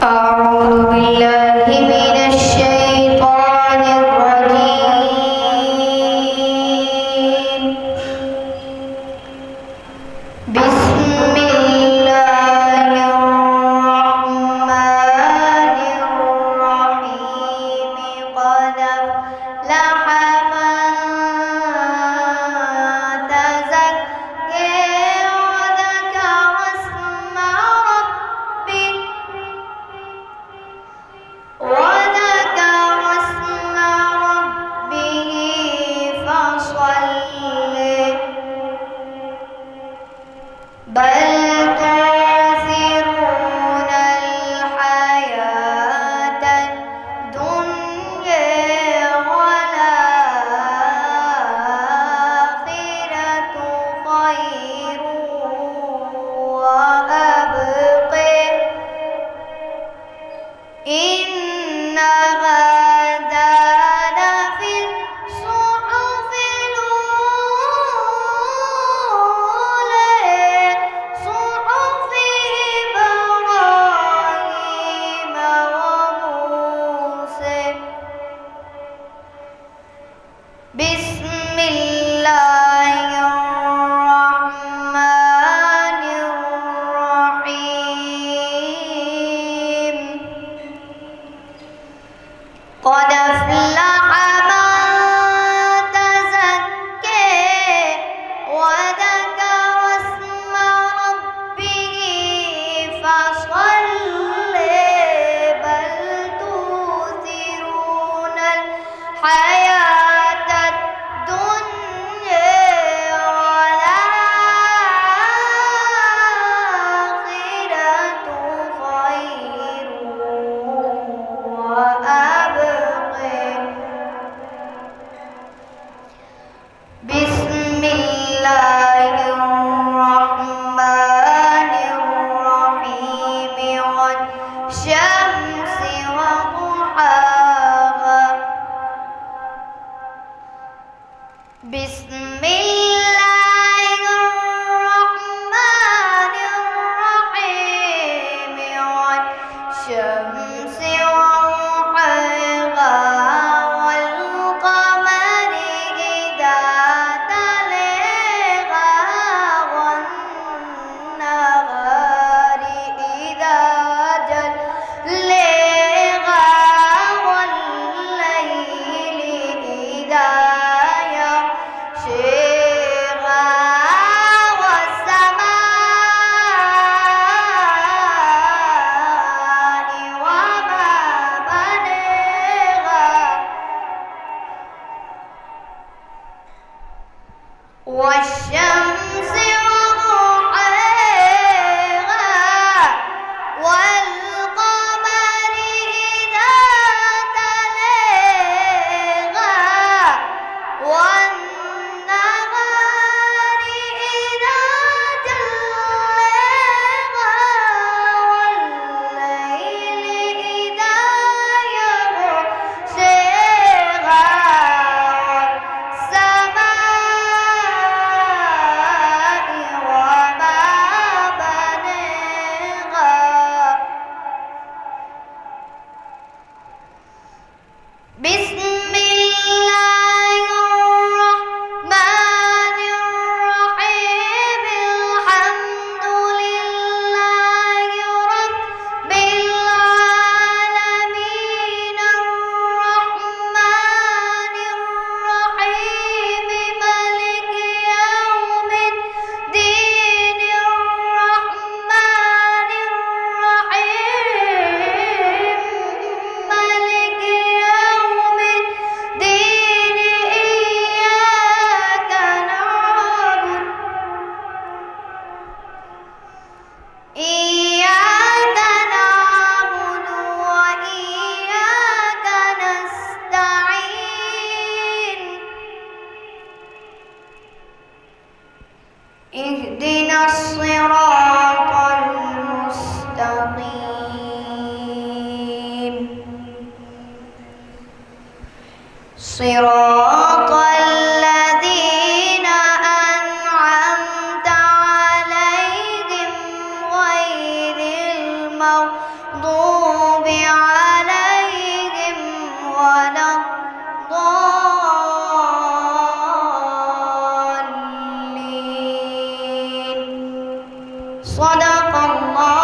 أعوذ بالله من الشيطان الرجيم. بسم الله الرحمن الرحيم. قد أفلح من تزكى وذكر اسم ربه فصل. بل تؤثرون الحياة الدنيا والآخرة خير وأبقى. إن هذا لفي الصحف الأولى صحف إبراهيم وموسى. بسم الله الرحمن الرحيم. قد أفلح من تزكى وذكر اسم ربه فصل. بل تؤثرون الحياة الدنيا والآخرة خير وأبقى. بسم الله الرحمن الرحيم. والشمس وضحاها. بسم الله الرحمن الرحيم. والشمس وضحاها والقمر إذا تلاها والنهار إذا جلاها والليل إذا يغشاها والسماء وما بناها. والشمس وضحاها والقمر إذا تلاها والنهار إذا جلاها والليل إذا يغشاها والسماء وما بناها. بسم الله الرحمن الرحيم. الحمد لله رب العالمين. الرحمن الرحيم. مالك يوم الدين. الرحمن الرحيم. مالك يوم الدين. إياك نعبد وإياك نستعين. اهدنا الصراط المستقيم. صراط الذين أنعمت عليهم غير المغضوب ولا الضالين. صدق الله